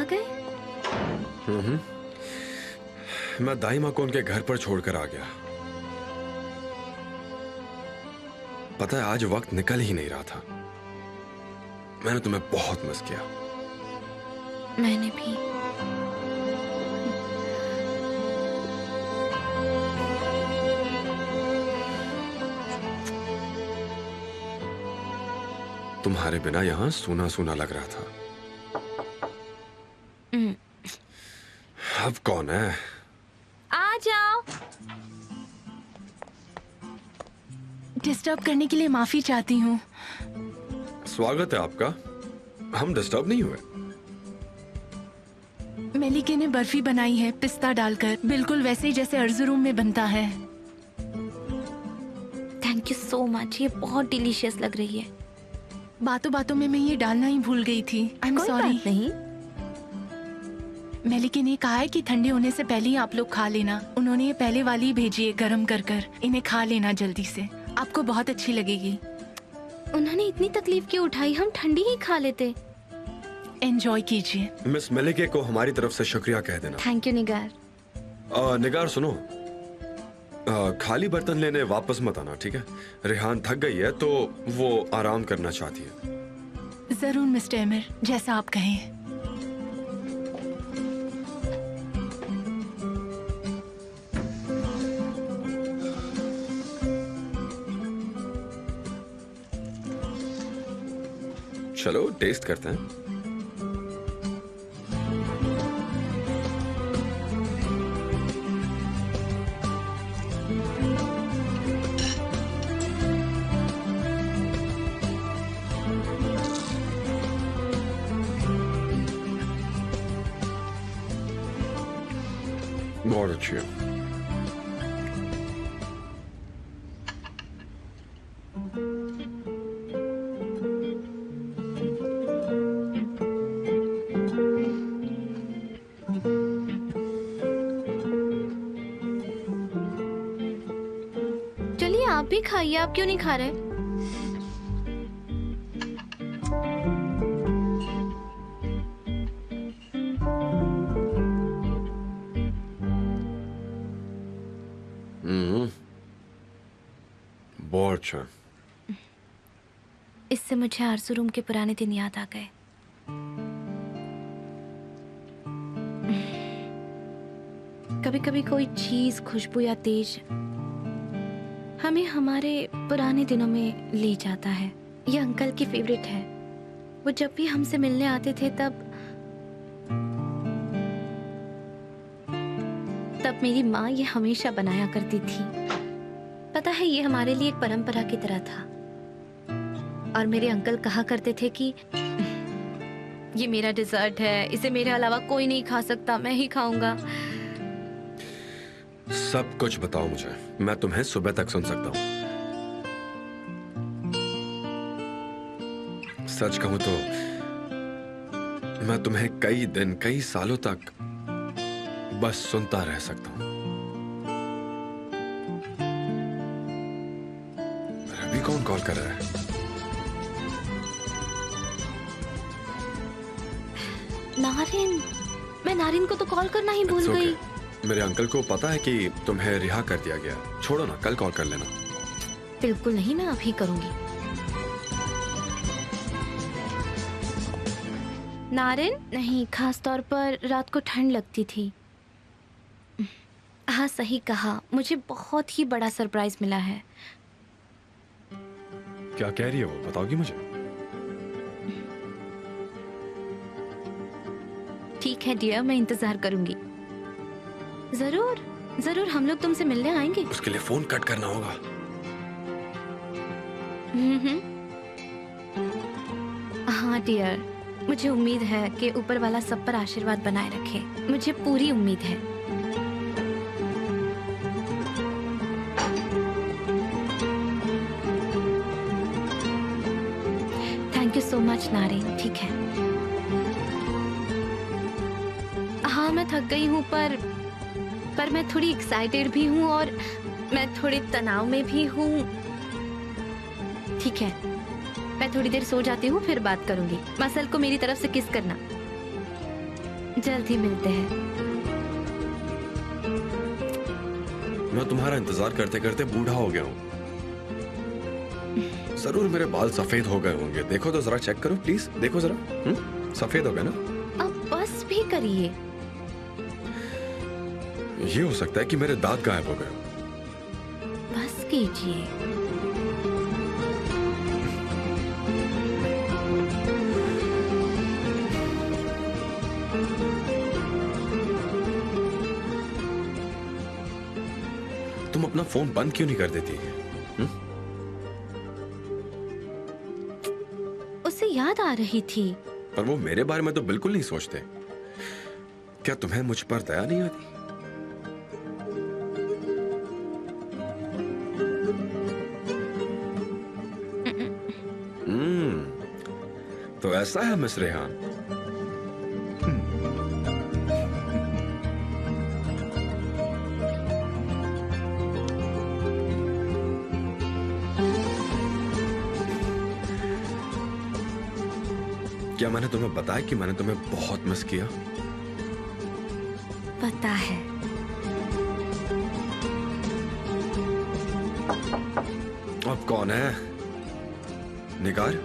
आ गए? मैं दाई माँ को उनके घर पर छोड़कर आ गया। पता है आज वक्त निकल ही नहीं रहा था। मैंने तुम्हें बहुत मिस किया। मैंने भी। तुम्हारे बिना यहाँ सूना सूना लग रहा था। अब कौन है? आ जाओ। डिस्टर्ब करने के लिए माफी चाहती हूँ। स्वागत है आपका। हम डिस्टर्ब नहीं हुए। मेलिके ने बर्फी बनाई है पिस्ता डालकर, बिल्कुल वैसे ही जैसे अर्जुरूम में बनता है। थैंक यू सो मच, ये बहुत डिलीशियस लग रही है। बातों बातों में मैं ये डालना ही भूल गई थी। आई एम कोई सॉरी। बात नहीं। मेलिके ने कहा है कि ठंडे होने से पहले ही आप लोग खा लेना। उन्होंने ये पहले वाली ही भेजी है गरम कर कर। इन्हें खा लेना जल्दी से, आपको बहुत अच्छी लगेगी। उन्होंने इतनी तकलीफ क्यों उठाई, हम ठंडी ही खा लेते। एंजॉय कीजिए। मिस मेलिके को हमारी तरफ से शुक्रिया कह देना। थैंक यू निगार। निगार सुनो, खाली बर्तन लेने वापस मत आना, ठीक है? रेहान थक गई है तो वो आराम करना चाहती है। जरूर मिस्टर एमिर, जैसा आप कहें। चलो टेस्ट करते हैं। बहुत अच्छी है। चलिए आप भी खाइए, आप क्यों नहीं खा रहे? बहुत अच्छा। इससे मुझे आरज़ू के पुराने दिन याद आ गए। कभी कभी कोई चीज, खुशबू या तेज हमें हमारे पुराने दिनों में ले जाता है। ये अंकल की फेवरेट है। वो जब भी हमसे मिलने आते थे तब मेरी माँ ये हमेशा बनाया करती थी। पता है, ये हमारे लिए एक परंपरा की तरह था। और मेरे अंकल कहा करते थे कि ये मेरा डिजर्ट है, इसे मेरे अलावा कोई नहीं खा सकता, मैं ही खाऊंगा। सब कुछ बताओ मुझे, मैं तुम्हें सुबह तक सुन सकता हूँ। सच कहूं तो मैं तुम्हें कई दिन, कई सालों तक बस सुनता रह सकता हूँ। अभी कौन कॉल कर रहा है? नारिन, मैं नारिन को तो कॉल करना ही भूल गई। मेरे अंकल को पता है कि तुम्हें रिहा कर दिया गया। छोड़ो ना, कल कॉल कर लेना। बिल्कुल नहीं, मैं अभी करूंगी। नारिन, नहीं, खास तौर पर रात को ठंड लगती थी। हाँ, सही कहा, मुझे बहुत ही बड़ा सरप्राइज मिला है। क्या कह रही है वो, बताओगी मुझे? ठीक है डियर, मैं इंतजार करूंगी। जरूर जरूर, हम लोग तुमसे मिलने आएंगे। उसके लिए फोन कट करना होगा। हाँ डियर, मुझे उम्मीद है कि ऊपर वाला सब पर आशीर्वाद बनाए रखे। मुझे पूरी उम्मीद है। Thank you so much Narin. ठीक है, हाँ मैं थक गई हूँ, पर मैं थोड़ी एक्साइटेड भी हूँ और मैं थोड़े तनाव में भी हूँ। ठीक है, मैं थोड़ी देर सो जाती हूँ, फिर बात करूंगी। मसल को मेरी तरफ से किस करना। जल्द ही मिलते हैं। मैं तुम्हारा इंतजार करते करते बूढ़ा हो गया हूँ। जरूर मेरे बाल सफेद हो गए होंगे। देखो तो जरा, चेक करो प्लीज, देखो जरा। सफेद हो गए ना? अब बस भी करिए। ये हो सकता है कि मेरे दांत गायब हो गए। बस कीजिए। तुम अपना फोन बंद क्यों नहीं कर देती? उसे याद आ रही थी। पर वो मेरे बारे में तो बिल्कुल नहीं सोचते। क्या तुम्हें मुझ पर दया नहीं आती? तो ऐसा है मिस रेहान। क्या मैंने तुम्हें बताया कि मैंने तुम्हें बहुत मिस किया? पता है। अब कौन है? निगार?